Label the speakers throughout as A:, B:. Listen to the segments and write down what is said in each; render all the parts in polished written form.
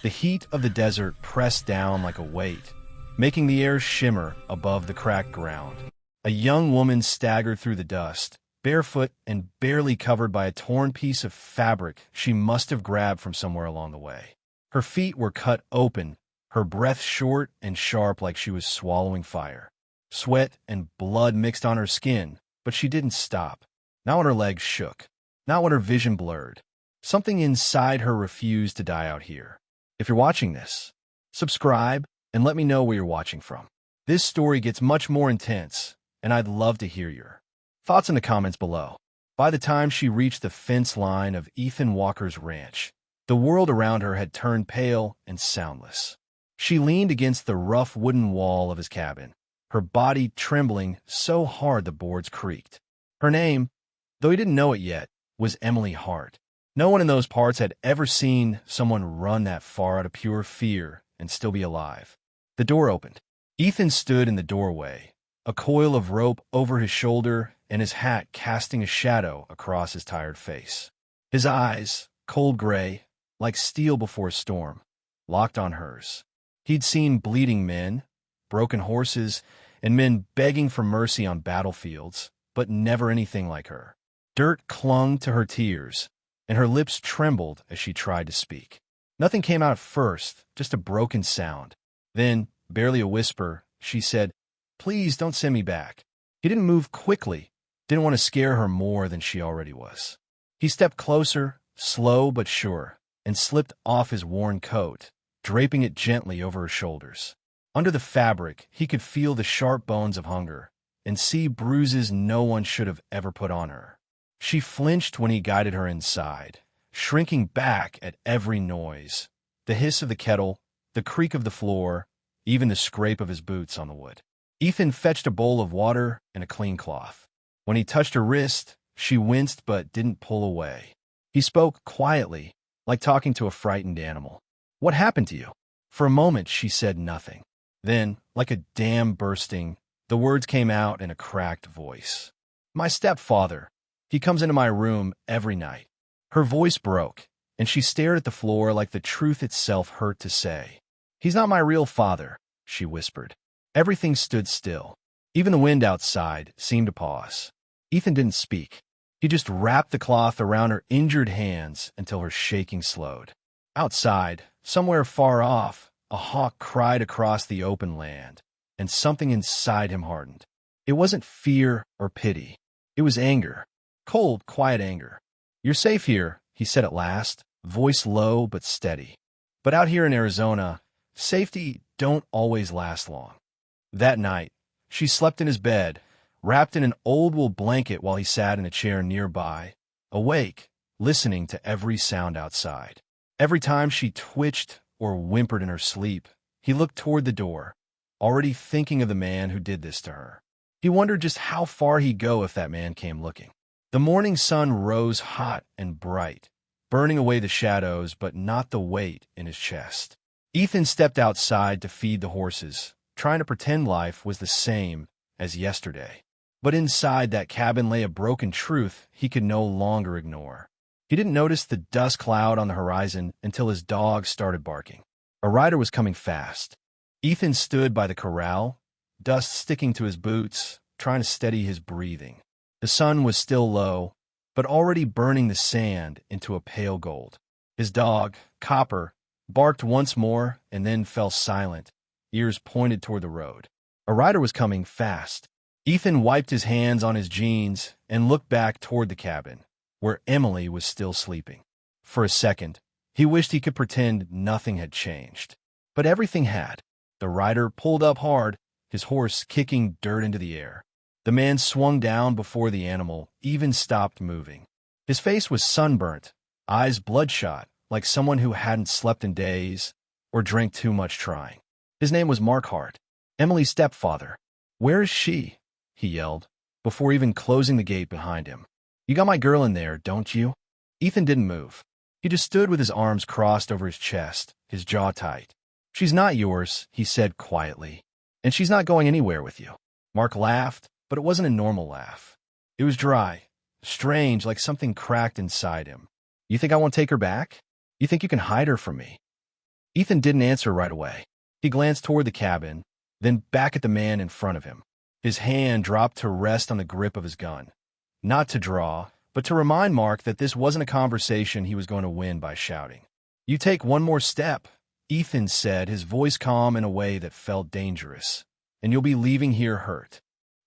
A: The heat of the desert pressed down like a weight, making the air shimmer above the cracked ground. A young woman staggered through the dust, barefoot and barely covered by a torn piece of fabric she must have grabbed from somewhere along the way. Her feet were cut open, her breath short and sharp like she was swallowing fire. Sweat and blood mixed on her skin, but she didn't stop. Not when her legs shook, not when her vision blurred. Something inside her refused to die out here. If you're watching this, subscribe and let me know where you're watching from. This story gets much more intense, and I'd love to hear your thoughts in the comments below. By the time she reached the fence line of Ethan Walker's ranch, the world around her had turned pale and soundless. She leaned against the rough wooden wall of his cabin, her body trembling so hard the boards creaked. Her name, though he didn't know it yet, was Emily Hart. No one in those parts had ever seen someone run that far out of pure fear and still be alive. The door opened. Ethan stood in the doorway, a coil of rope over his shoulder and his hat casting a shadow across his tired face. His eyes, cold gray, like steel before a storm, locked on hers. He'd seen bleeding men, broken horses, and men begging for mercy on battlefields, but never anything like her. Dirt clung to her tears, and her lips trembled as she tried to speak. Nothing came out at first, just a broken sound. Then, barely a whisper, she said, "Please don't send me back." He didn't move quickly, didn't want to scare her more than she already was. He stepped closer, slow but sure, and slipped off his worn coat, draping it gently over her shoulders. Under the fabric, he could feel the sharp bones of hunger and see bruises no one should have ever put on her. She flinched when he guided her inside, shrinking back at every noise, the hiss of the kettle, the creak of the floor, even the scrape of his boots on the wood. Ethan fetched a bowl of water and a clean cloth. When he touched her wrist, she winced but didn't pull away. He spoke quietly, like talking to a frightened animal. "What happened to you?" For a moment, she said nothing. Then, like a dam bursting, the words came out in a cracked voice. "My stepfather. He comes into my room every night." Her voice broke, and she stared at the floor like the truth itself hurt to say. "He's not my real father," she whispered. Everything stood still. Even the wind outside seemed to pause. Ethan didn't speak. He just wrapped the cloth around her injured hands until her shaking slowed. Outside, somewhere far off, a hawk cried across the open land, and something inside him hardened. It wasn't fear or pity. It was anger. Cold, quiet anger. "You're safe here," he said at last, voice low but steady. "But out here in Arizona, safety don't always last long." That night, she slept in his bed, wrapped in an old wool blanket while he sat in a chair nearby, awake, listening to every sound outside. Every time she twitched or whimpered in her sleep, he looked toward the door, already thinking of the man who did this to her. He wondered just how far he'd go if that man came looking. The morning sun rose hot and bright, burning away the shadows but not the weight in his chest. Ethan stepped outside to feed the horses, trying to pretend life was the same as yesterday. But inside that cabin lay a broken truth he could no longer ignore. He didn't notice the dust cloud on the horizon until his dog started barking. A rider was coming fast. Ethan stood by the corral, dust sticking to his boots, trying to steady his breathing. The sun was still low, but already burning the sand into a pale gold. His dog, Copper, barked once more and then fell silent, ears pointed toward the road. A rider was coming fast. Ethan wiped his hands on his jeans and looked back toward the cabin, where Emily was still sleeping. For a second, he wished he could pretend nothing had changed. But everything had. The rider pulled up hard, his horse kicking dirt into the air. The man swung down before the animal even stopped moving. His face was sunburnt, eyes bloodshot, like someone who hadn't slept in days or drank too much trying. His name was Mark Hart, Emily's stepfather. "Where is she?" he yelled, before even closing the gate behind him. "You got my girl in there, don't you?" Ethan didn't move. He just stood with his arms crossed over his chest, his jaw tight. "She's not yours," he said quietly, "and she's not going anywhere with you." Mark laughed, but it wasn't a normal laugh. It was dry, strange, like something cracked inside him. "You think I won't take her back? You think you can hide her from me?" Ethan didn't answer right away. He glanced toward the cabin, then back at the man in front of him. His hand dropped to rest on the grip of his gun. Not to draw, but to remind Mark that this wasn't a conversation he was going to win by shouting. "You take one more step," Ethan said, his voice calm in a way that felt dangerous, "and you'll be leaving here hurt."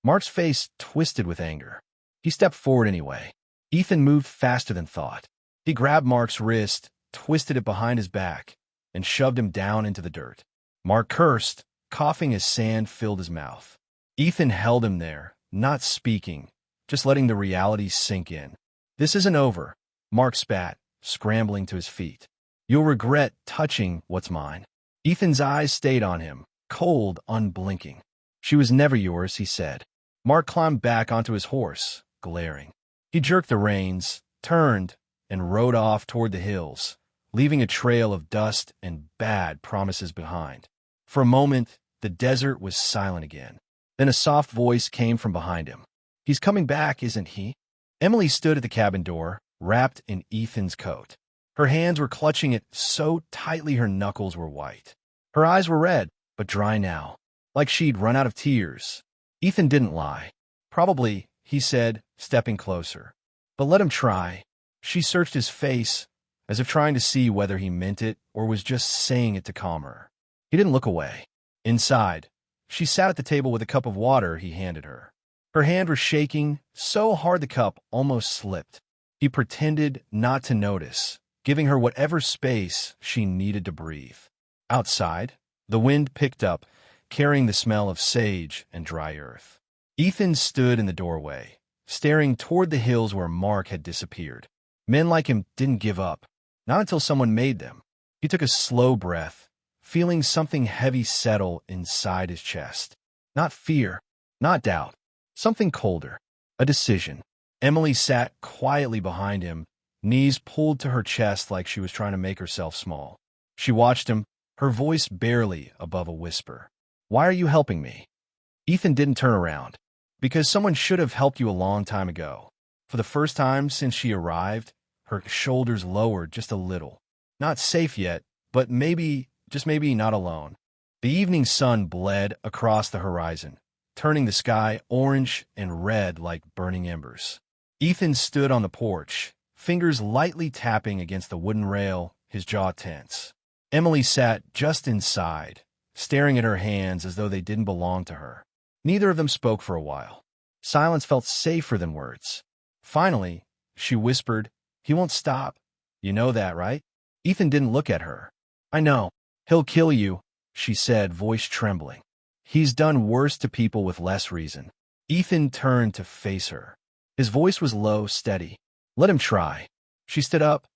A: Mark's face twisted with anger. He stepped forward anyway. Ethan moved faster than thought. He grabbed Mark's wrist, twisted it behind his back, and shoved him down into the dirt. Mark cursed, coughing as sand filled his mouth. Ethan held him there, not speaking, just letting the reality sink in. "This isn't over," Mark spat, scrambling to his feet. "You'll regret touching what's mine." Ethan's eyes stayed on him, cold, unblinking. "She was never yours," he said. Mark climbed back onto his horse, glaring. He jerked the reins, turned, and rode off toward the hills, leaving a trail of dust and bad promises behind. For a moment, the desert was silent again. Then a soft voice came from behind him. "He's coming back, isn't he?" Emily stood at the cabin door, wrapped in Ethan's coat. Her hands were clutching it so tightly her knuckles were white. Her eyes were red, but dry now, like she'd run out of tears. Ethan didn't lie. "Probably," he said, stepping closer. "But let him try." She searched his face, as if trying to see whether he meant it or was just saying it to calm her. He didn't look away. Inside, she sat at the table with a cup of water he handed her. Her hand was shaking so hard the cup almost slipped. He pretended not to notice, giving her whatever space she needed to breathe. Outside, the wind picked up, carrying the smell of sage and dry earth. Ethan stood in the doorway, staring toward the hills where Mark had disappeared. Men like him didn't give up, not until someone made them. He took a slow breath, feeling something heavy settle inside his chest. Not fear, not doubt, something colder, a decision. Emily sat quietly behind him, knees pulled to her chest like she was trying to make herself small. She watched him, her voice barely above a whisper. "Why are you helping me?" Ethan didn't turn around. "Because someone should have helped you a long time ago." For the first time since she arrived, her shoulders lowered just a little. Not safe yet, but maybe, just maybe, not alone. The evening sun bled across the horizon, turning the sky orange and red like burning embers. Ethan stood on the porch, fingers lightly tapping against the wooden rail, his jaw tense. Emily sat just inside, staring at her hands as though they didn't belong to her. Neither of them spoke for a while. Silence felt safer than words. Finally, she whispered, "He won't stop. You know that, right?" Ethan didn't look at her. "I know. He'll kill you," she said, voice trembling. "He's done worse to people with less reason." Ethan turned to face her. His voice was low, steady. "Let him try." She stood up,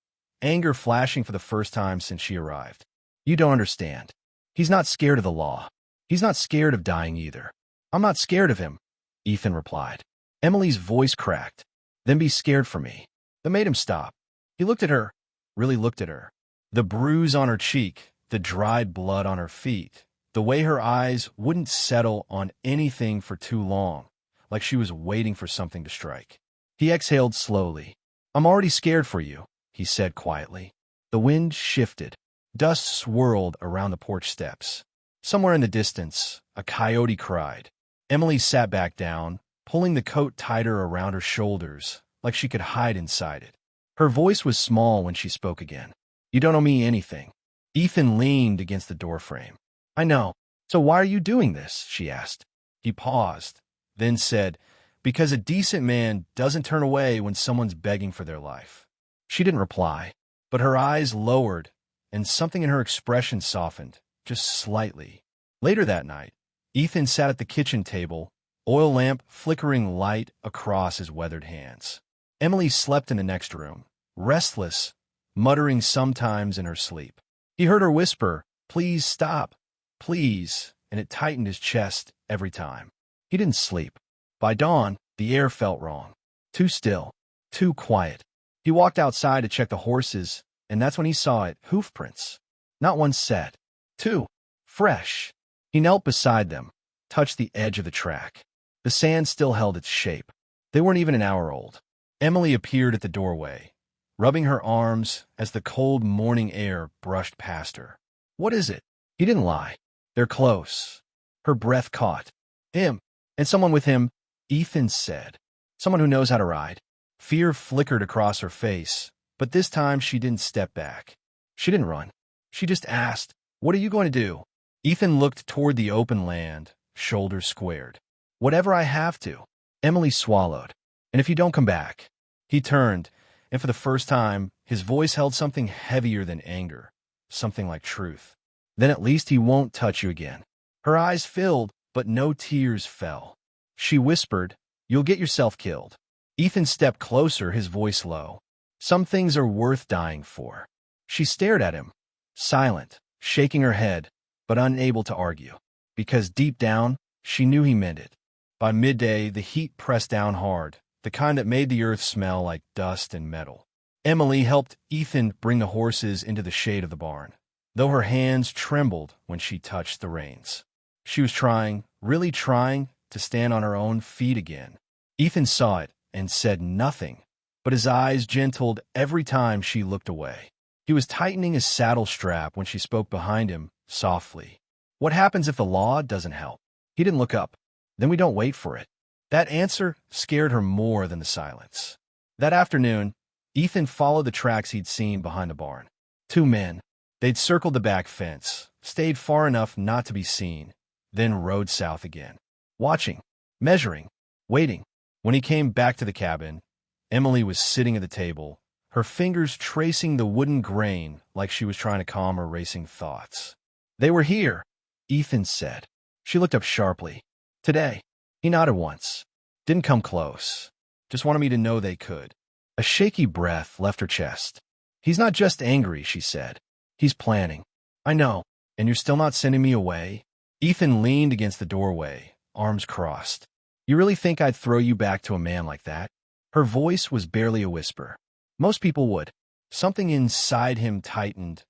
A: anger flashing for the first time since she arrived. "You don't understand. He's not scared of the law. He's not scared of dying either." "I'm not scared of him," Ethan replied. Emily's voice cracked. "Then be scared for me." That made him stop. He looked at her, really looked at her. The bruise on her cheek, the dried blood on her feet, the way her eyes wouldn't settle on anything for too long, like she was waiting for something to strike. He exhaled slowly. "I'm already scared for you," he said quietly. The wind shifted. Dust swirled around the porch steps. Somewhere in the distance, a coyote cried. Emily sat back down, pulling the coat tighter around her shoulders, like she could hide inside it. Her voice was small when she spoke again. "You don't owe me anything." Ethan leaned against the doorframe. "I know. So why are you doing this?" she asked. He paused, then said, "Because a decent man doesn't turn away when someone's begging for their life." She didn't reply, but her eyes lowered, and something in her expression softened, just slightly. Later that night, Ethan sat at the kitchen table, oil lamp flickering light across his weathered hands. Emily slept in the next room, restless, muttering sometimes in her sleep. He heard her whisper, "Please stop, please," and it tightened his chest every time. He didn't sleep. By dawn, the air felt wrong. Too still, too quiet. He walked outside to check the horses, and that's when he saw it, hoof prints. Not one set. Two. Fresh. He knelt beside them, touched the edge of the track. The sand still held its shape. They weren't even an hour old. Emily appeared at the doorway, rubbing her arms as the cold morning air brushed past her. What is it? He didn't lie. They're close. Her breath caught. Him. And someone with him, Ethan said. Someone who knows how to ride. Fear flickered across her face, but this time she didn't step back. She didn't run. She just asked, "What are you going to do?" Ethan looked toward the open land, shoulders squared. "Whatever I have to." Emily swallowed. "And if you don't come back?" He turned, and for the first time, his voice held something heavier than anger, something like truth. "Then at least he won't touch you again." Her eyes filled, but no tears fell. She whispered, "You'll get yourself killed." Ethan stepped closer, his voice low. "Some things are worth dying for." She stared at him, silent, shaking her head, but unable to argue, because deep down, she knew he meant it. By midday, the heat pressed down hard, the kind that made the earth smell like dust and metal. Emily helped Ethan bring the horses into the shade of the barn, though her hands trembled when she touched the reins. She was trying, really trying, to stand on her own feet again. Ethan saw it and said nothing, but his eyes gentled every time she looked away. He was tightening his saddle strap when she spoke behind him, softly. "What happens if the law doesn't help?" He didn't look up. "Then we don't wait for it." That answer scared her more than the silence. That afternoon, Ethan followed the tracks he'd seen behind the barn. Two men. They'd circled the back fence, stayed far enough not to be seen, then rode south again. Watching, measuring, waiting. When he came back to the cabin, Emily was sitting at the table, her fingers tracing the wooden grain like she was trying to calm her racing thoughts. "They were here," Ethan said. She looked up sharply. "Today." He nodded once. "Didn't come close. Just wanted me to know they could." A shaky breath left her chest. "He's not just angry," she said. "He's planning." "I know. And you're still not sending me away?" Ethan leaned against the doorway, arms crossed. "You really think I'd throw you back to a man like that?" Her voice was barely a whisper. Most people would. Something inside him tightened,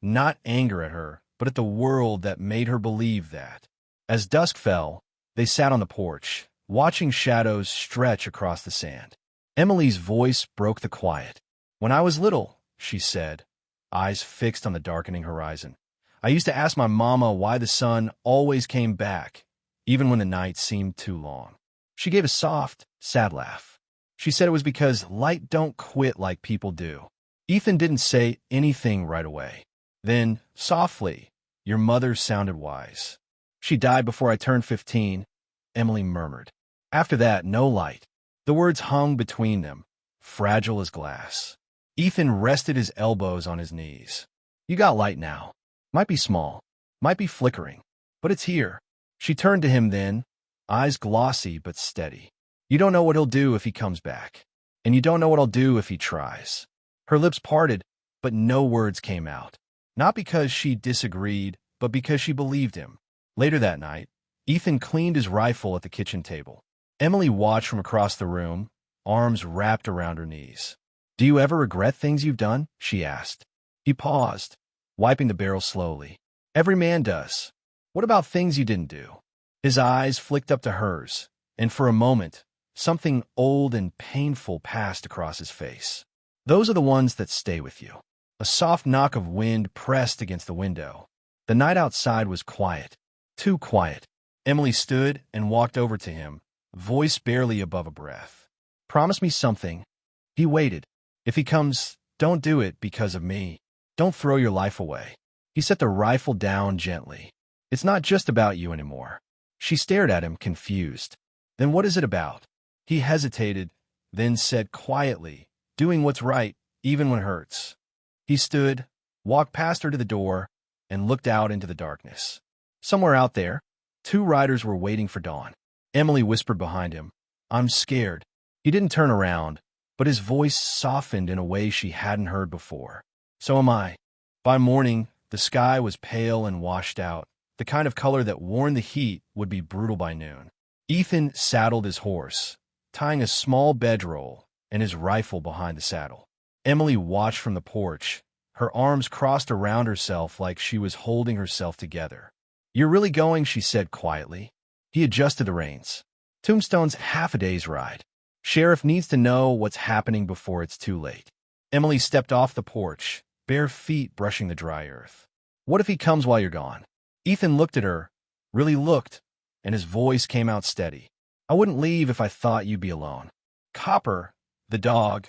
A: not anger at her, but at the world that made her believe that. As dusk fell, they sat on the porch, watching shadows stretch across the sand. Emily's voice broke the quiet. "When I was little," she said, eyes fixed on the darkening horizon, "I used to ask my mama why the sun always came back, even when the night seemed too long." She gave a soft, sad laugh. She said it was because light don't quit like people do. Ethan didn't say anything right away. Then, softly, "Your mother sounded wise." "She died before I turned 15, Emily murmured. After that, no light. The words hung between them, fragile as glass. Ethan rested his elbows on his knees. "You got light now. Might be small, might be flickering, but it's here." She turned to him then, eyes glossy but steady. "You don't know what he'll do if he comes back, and you don't know what I'll do if he tries." Her lips parted, but no words came out. Not because she disagreed, but because she believed him. Later that night, Ethan cleaned his rifle at the kitchen table. Emily watched from across the room, arms wrapped around her knees. "Do you ever regret things you've done?" she asked. He paused, wiping the barrel slowly. "Every man does. What about things you didn't do?" His eyes flicked up to hers, and for a moment, something old and painful passed across his face. "Those are the ones that stay with you." A soft knock of wind pressed against the window. The night outside was quiet, too quiet. Emily stood and walked over to him, voice barely above a breath. "Promise me something." He waited. "If he comes, don't do it because of me. Don't throw your life away." He set the rifle down gently. "It's not just about you anymore." She stared at him, confused. "Then what is it about?" He hesitated, then said quietly, "Doing what's right, even when it hurts." He stood, walked past her to the door, and looked out into the darkness. Somewhere out there, two riders were waiting for dawn. Emily whispered behind him, "I'm scared." He didn't turn around, but his voice softened in a way she hadn't heard before. "So am I." By morning, the sky was pale and washed out, the kind of color that warned the heat would be brutal by noon. Ethan saddled his horse, tying a small bedroll and his rifle behind the saddle. Emily watched from the porch, her arms crossed around herself like she was holding herself together. "You're really going," she said quietly. He adjusted the reins. "Tombstone's half a day's ride. Sheriff needs to know what's happening before it's too late." Emily stepped off the porch, bare feet brushing the dry earth. What if he comes while you're gone? Ethan looked at her, really looked, and his voice came out steady. I wouldn't leave if I thought you'd be alone. Copper, the dog,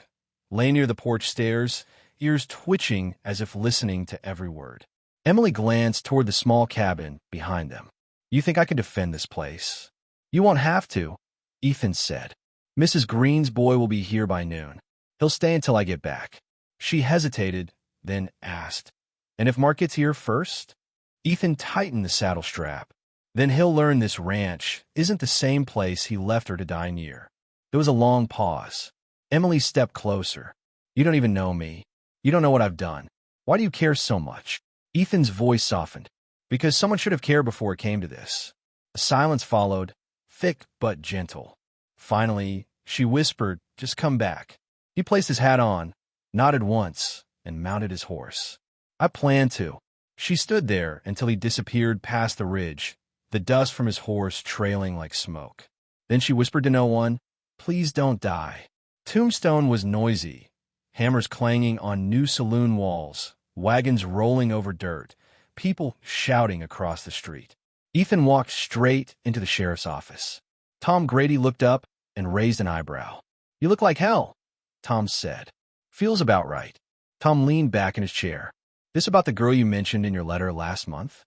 A: lay near the porch stairs, ears twitching as if listening to every word. Emily glanced toward the small cabin behind them. You think I can defend this place? You won't have to, Ethan said. Mrs. Green's boy will be here by noon. He'll stay until I get back. She hesitated, then asked, and if Mark gets here first? Ethan tightened the saddle strap. Then he'll learn this ranch isn't the same place he left her to die near. There was a long pause. Emily stepped closer. You don't even know me. You don't know what I've done. Why do you care so much? Ethan's voice softened. Because someone should have cared before it came to this. A silence followed, thick but gentle. Finally, she whispered, just come back. He placed his hat on, nodded once, and mounted his horse. I planned to. She stood there until he disappeared past the ridge, the dust from his horse trailing like smoke. Then she whispered to no one, please don't die. Tombstone was noisy, hammers clanging on new saloon walls, wagons rolling over dirt, people shouting across the street. Ethan walked straight into the sheriff's office. Tom Grady looked up and raised an eyebrow. You look like hell, Tom said. Feels about right. Tom leaned back in his chair. This about the girl you mentioned in your letter last month?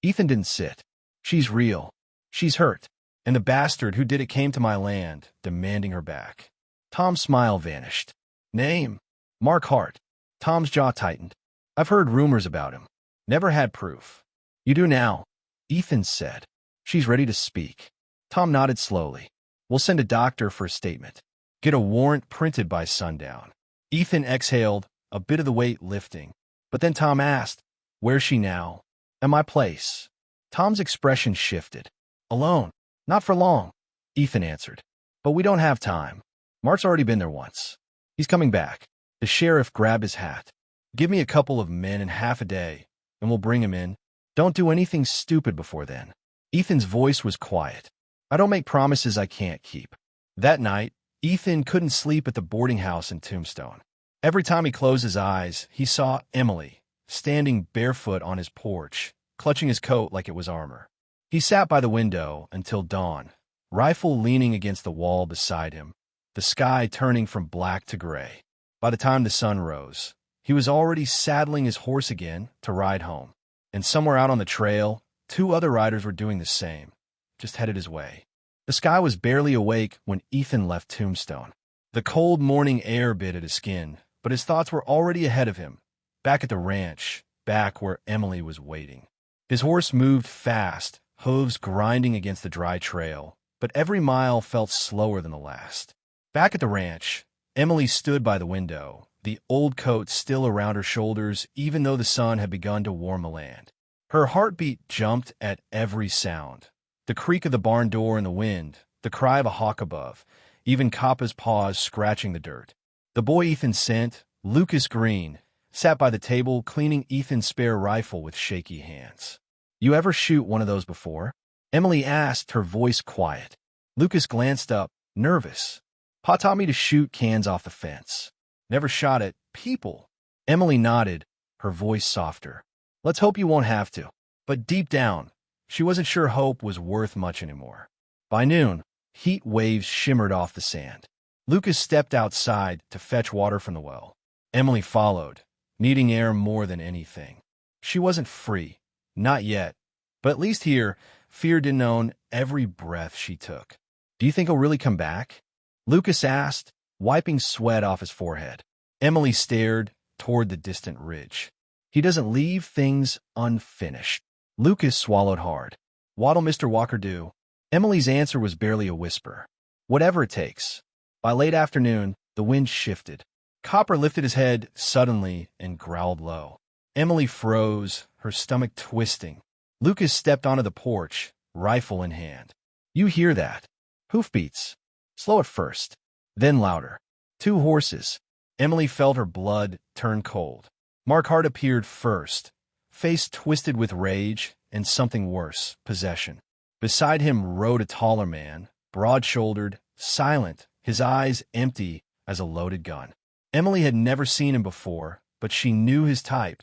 A: Ethan didn't sit. She's real. She's hurt. And the bastard who did it came to my land, demanding her back. Tom's smile vanished. Name? Mark Hart. Tom's jaw tightened. I've heard rumors about him. Never had proof. You do now, Ethan said. She's ready to speak. Tom nodded slowly. We'll send a doctor for a statement. Get a warrant printed by sundown. Ethan exhaled, a bit of the weight lifting. But then Tom asked, where's she now? At my place. Tom's expression shifted. Alone. Not for long, Ethan answered. But we don't have time. Mark's already been there once. He's coming back. The sheriff grabbed his hat. Give me a couple of men in half a day, and we'll bring him in. Don't do anything stupid before then. Ethan's voice was quiet. I don't make promises I can't keep. That night, Ethan couldn't sleep at the boarding house in Tombstone. Every time he closed his eyes, he saw Emily, standing barefoot on his porch, clutching his coat like it was armor. He sat by the window until dawn, rifle leaning against the wall beside him, the sky turning from black to gray. By the time the sun rose, he was already saddling his horse again to ride home. And somewhere out on the trail, 2 other riders were doing the same, just headed his way. The sky was barely awake when Ethan left Tombstone. The cold morning air bit at his skin, but his thoughts were already ahead of him, back at the ranch, back where Emily was waiting. His horse moved fast, hooves grinding against the dry trail, but every mile felt slower than the last. Back at the ranch, Emily stood by the window, the old coat still around her shoulders even though the sun had begun to warm the land. Her heartbeat jumped at every sound. The creak of the barn door in the wind, the cry of a hawk above, even Kappa's paws scratching the dirt. The boy Ethan sent, Lucas Green, sat by the table cleaning Ethan's spare rifle with shaky hands. You ever shoot one of those before? Emily asked, her voice quiet. Lucas glanced up, nervous. Pa taught me to shoot cans off the fence. Never shot at people. Emily nodded, her voice softer. Let's hope you won't have to. But deep down, she wasn't sure hope was worth much anymore. By noon, heat waves shimmered off the sand. Lucas stepped outside to fetch water from the well. Emily followed, needing air more than anything. She wasn't free. Not yet. But at least here, fear didn't own every breath she took. Do you think he'll really come back? Lucas asked, wiping sweat off his forehead. Emily stared toward the distant ridge. He doesn't leave things unfinished. Lucas swallowed hard. What'll Mr. Walker do? Emily's answer was barely a whisper. Whatever it takes. By late afternoon, the wind shifted. Copper lifted his head suddenly and growled low. Emily froze, her stomach twisting. Lucas stepped onto the porch, rifle in hand. You hear that? Hoofbeats. Slow at first, then louder. 2 horses. Emily felt her blood turn cold. Mark Hart appeared first, face twisted with rage and something worse, possession. Beside him rode a taller man, broad-shouldered, silent, his eyes empty as a loaded gun. Emily had never seen him before, but she knew his type.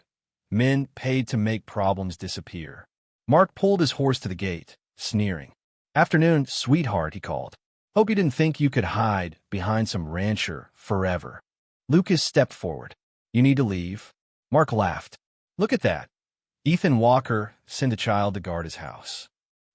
A: Men paid to make problems disappear. Mark pulled his horse to the gate, sneering. "Afternoon, sweetheart," he called. "Hope you didn't think you could hide behind some rancher forever." Lucas stepped forward. "You need to leave?" Mark laughed. "Look at that. Ethan Walker sent a child to guard his house."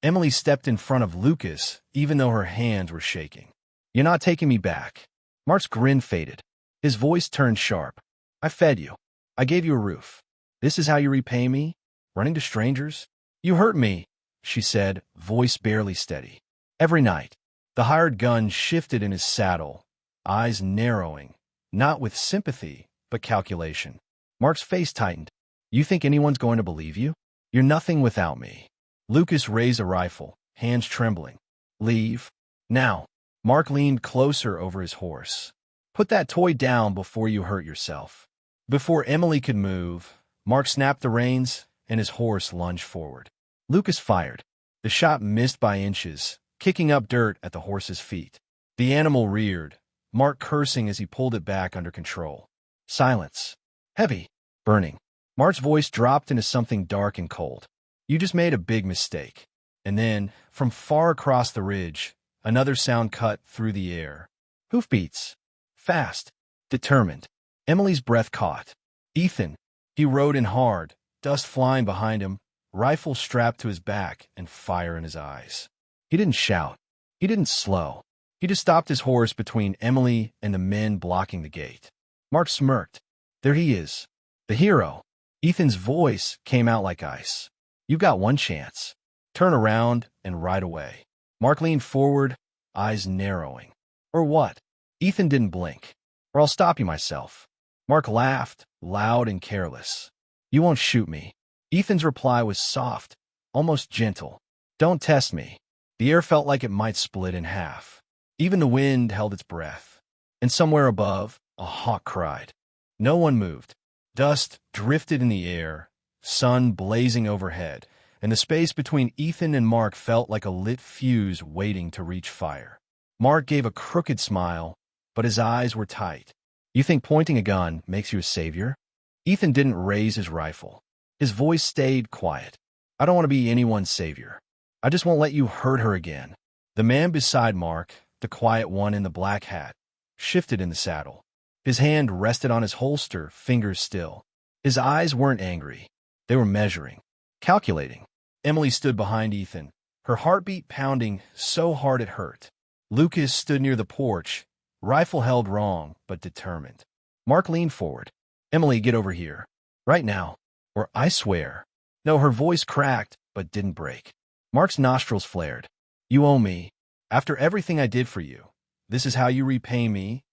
A: Emily stepped in front of Lucas, even though her hands were shaking. "You're not taking me back." Mark's grin faded. His voice turned sharp. "I fed you. I gave you a roof. This is how you repay me? Running to strangers?" "You hurt me," she said, voice barely steady. "Every night." The hired gun shifted in his saddle, eyes narrowing, not with sympathy, but calculation. Mark's face tightened. "You think anyone's going to believe you? You're nothing without me." Lucas raised a rifle, hands trembling. "Leave. Now." Mark leaned closer over his horse. "Put that toy down before you hurt yourself." Before Emily could move, Mark snapped the reins, and his horse lunged forward. Lucas fired. The shot missed by inches, kicking up dirt at the horse's feet. The animal reared, Mark cursing as he pulled it back under control. Silence. Heavy. Burning. Mark's voice dropped into something dark and cold. "You just made a big mistake." And then, from far across the ridge, another sound cut through the air. Hoofbeats. Fast. Determined. Emily's breath caught. Ethan. He rode in hard, dust flying behind him, rifle strapped to his back and fire in his eyes. He didn't shout. He didn't slow. He just stopped his horse between Emily and the men blocking the gate. Mark smirked. "There he is. The hero." Ethan's voice came out like ice. "You've got one chance. Turn around and ride away." Mark leaned forward, eyes narrowing. "Or what?" Ethan didn't blink. "Or I'll stop you myself." Mark laughed, loud and careless. "You won't shoot me." Ethan's reply was soft, almost gentle. "Don't test me." The air felt like it might split in half. Even the wind held its breath. And somewhere above, a hawk cried. No one moved. Dust drifted in the air, sun blazing overhead, and the space between Ethan and Mark felt like a lit fuse waiting to reach fire. Mark gave a crooked smile, but his eyes were tight. "You think pointing a gun makes you a savior?" Ethan didn't raise his rifle. His voice stayed quiet. "I don't want to be anyone's savior. I just won't let you hurt her again." The man beside Mark, the quiet one in the black hat, shifted in the saddle. His hand rested on his holster, fingers still. His eyes weren't angry. They were measuring, calculating. Emily stood behind Ethan, her heartbeat pounding so hard it hurt. Lucas stood near the porch, rifle held wrong, but determined. Mark leaned forward. "Emily, get over here. Right now. Or I swear." No, her voice cracked, but didn't break. Mark's nostrils flared. "You owe me. After everything I did for you, this is how you repay me?"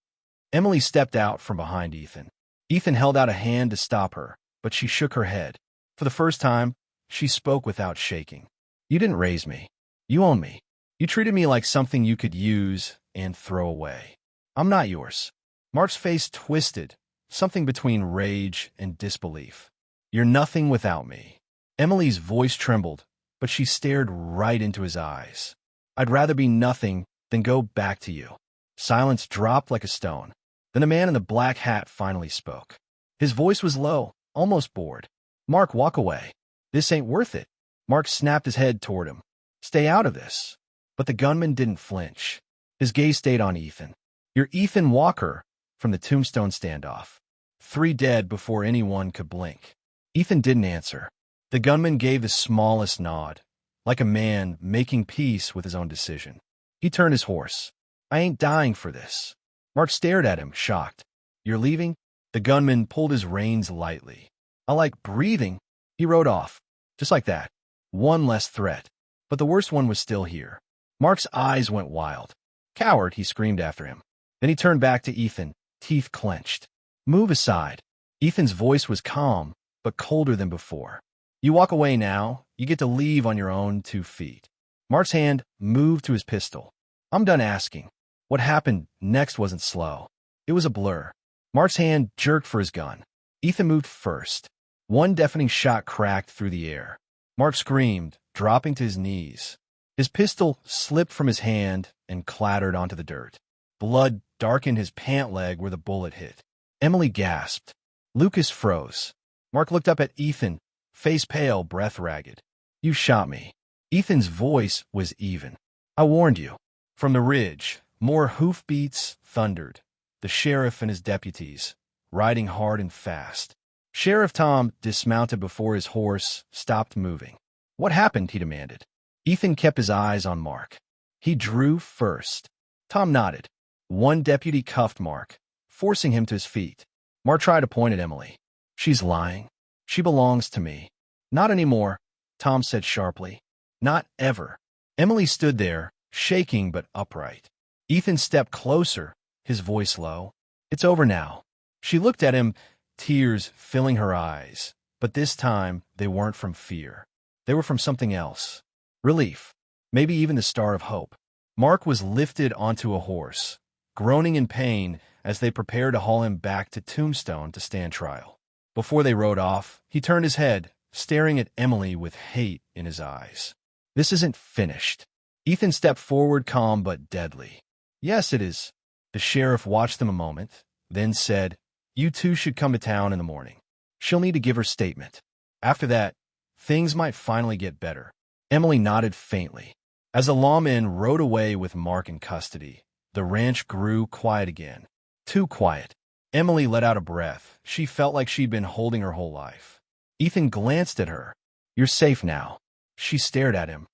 A: Emily stepped out from behind Ethan. Ethan held out a hand to stop her, but she shook her head. For the first time, she spoke without shaking. "You didn't raise me. You own me. You treated me like something you could use and throw away. I'm not yours." Mark's face twisted, something between rage and disbelief. "You're nothing without me." Emily's voice trembled, but she stared right into his eyes. "I'd rather be nothing than go back to you." Silence dropped like a stone. Then the man in the black hat finally spoke. His voice was low, almost bored. "Mark, walk away. This ain't worth it." Mark snapped his head toward him. "Stay out of this." But the gunman didn't flinch. His gaze stayed on Ethan. "You're Ethan Walker from the Tombstone standoff. 3 dead before anyone could blink." Ethan didn't answer. The gunman gave the smallest nod, like a man making peace with his own decision. He turned his horse. "I ain't dying for this." Mark stared at him, shocked. "You're leaving?" The gunman pulled his reins lightly. "I like breathing." He rode off, just like that. One less threat. But the worst one was still here. Mark's eyes went wild. "Coward," he screamed after him. Then he turned back to Ethan, teeth clenched. "Move aside." Ethan's voice was calm, but colder than before. "You walk away now. You get to leave on your own 2 feet." Mark's hand moved to his pistol. "I'm done asking." What happened next wasn't slow. It was a blur. Mark's hand jerked for his gun. Ethan moved first. One deafening shot cracked through the air. Mark screamed, dropping to his knees. His pistol slipped from his hand and clattered onto the dirt. Blood darkened his pant leg where the bullet hit. Emily gasped. Lucas froze. Mark looked up at Ethan, face pale, breath ragged. You shot me. Ethan's voice was even. I warned you. From the ridge, more hoofbeats thundered. The sheriff and his deputies, riding hard and fast. Sheriff Tom dismounted before his horse stopped moving. What happened? He demanded. Ethan kept his eyes on Mark. He drew first. Tom nodded. One deputy cuffed Mark, forcing him to his feet. Mark tried to point at Emily. She's lying. She belongs to me. Not anymore, Tom said sharply. Not ever. Emily stood there, shaking but upright. Ethan stepped closer, his voice low. It's over now. She looked at him, tears filling her eyes. But this time, they weren't from fear. They were from something else. Relief. Maybe even the star of hope. Mark was lifted onto a horse, groaning in pain as they prepared to haul him back to Tombstone to stand trial. Before they rode off, he turned his head, staring at Emily with hate in his eyes. This isn't finished. Ethan stepped forward, calm but deadly. Yes, it is. The sheriff watched them a moment, then said, You two should come to town in the morning. She'll need to give her statement. After that, things might finally get better. Emily nodded faintly. As the lawmen rode away with Mark in custody, the ranch grew quiet again. Too quiet. Emily let out a breath. She felt like she'd been holding her whole life. Ethan glanced at her. You're safe now. She stared at him,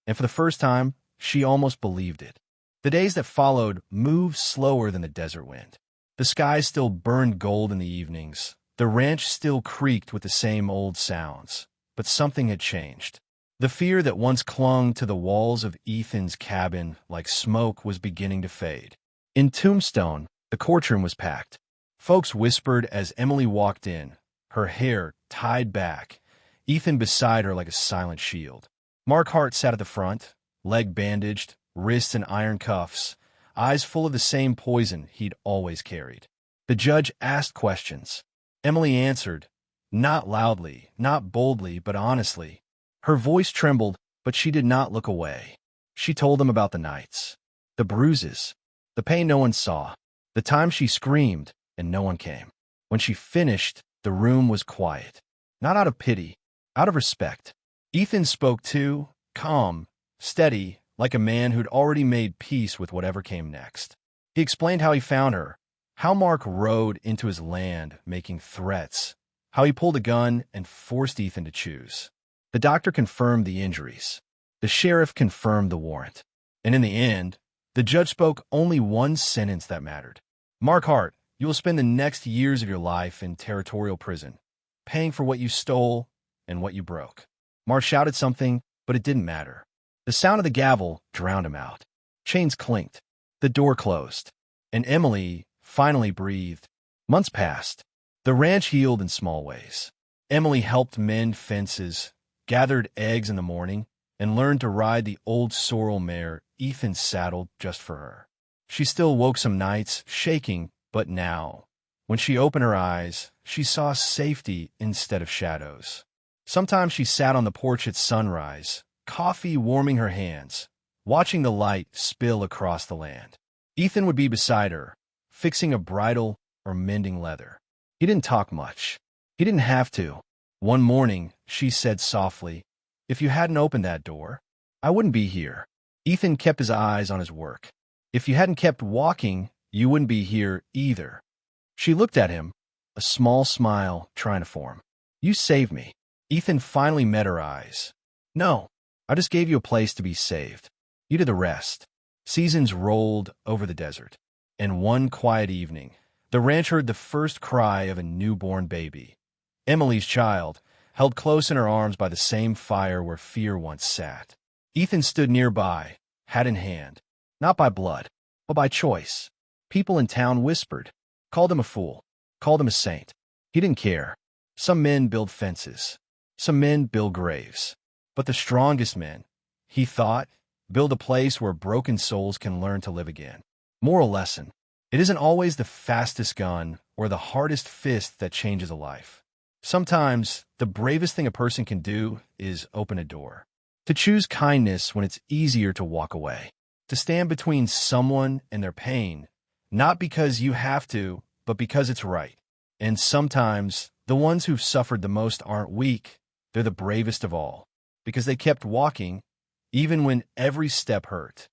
A: and for the first time, she almost believed it. The days that followed moved slower than the desert wind. The sky still burned gold in the evenings. The ranch still creaked with the same old sounds. But something had changed. The fear that once clung to the walls of Ethan's cabin like smoke was beginning to fade. In Tombstone, the courtroom was packed. Folks whispered as Emily walked in, her hair tied back, Ethan beside her like a silent shield. Mark Hart sat at the front, leg bandaged, wrists in iron cuffs, eyes full of the same poison he'd always carried. The judge asked questions. Emily answered, not loudly, not boldly, but honestly. Her voice trembled, but she did not look away. She told them about the nights, the bruises, the pain no one saw, the time she screamed and no one came. When she finished, the room was quiet. Not out of pity, out of respect. Ethan spoke too, calm, steady, like a man who'd already made peace with whatever came next. He explained how he found her, how Mark rode into his land making threats, how he pulled a gun and forced Ethan to choose. The doctor confirmed the injuries. The sheriff confirmed the warrant. And in the end, the judge spoke only one sentence that mattered. Mark Hart, you will spend the next years of your life in territorial prison, paying for what you stole and what you broke. Mark shouted something, but it didn't matter. The sound of the gavel drowned him out. Chains clinked. The door closed. And Emily finally breathed. Months passed. The ranch healed in small ways. Emily helped mend fences, gathered eggs in the morning, and learned to ride the old sorrel mare Ethan saddled just for her. She still woke some nights, shaking, but now, when she opened her eyes, she saw safety instead of shadows. Sometimes she sat on the porch at sunrise, coffee warming her hands, watching the light spill across the land. Ethan would be beside her, fixing a bridle or mending leather. He didn't talk much. He didn't have to. One morning, she said softly, If you hadn't opened that door, I wouldn't be here. Ethan kept his eyes on his work. If you hadn't kept walking, you wouldn't be here either. She looked at him, a small smile trying to form. You saved me. Ethan finally met her eyes. No, I just gave you a place to be saved. You did the rest. Seasons rolled over the desert. And one quiet evening, the ranch heard the first cry of a newborn baby. Emily's child, held close in her arms by the same fire where fear once sat. Ethan stood nearby, hat in hand, not by blood, but by choice. People in town whispered, called him a fool, called him a saint. He didn't care. Some men build fences. Some men build graves. But the strongest men, he thought, build a place where broken souls can learn to live again. Moral lesson. It isn't always the fastest gun or the hardest fist that changes a life. Sometimes, the bravest thing a person can do is open a door. To choose kindness when it's easier to walk away. To stand between someone and their pain, not because you have to, but because it's right. And sometimes, The ones who've suffered the most aren't weak, they're the bravest of all, because they kept walking, even when every step hurt.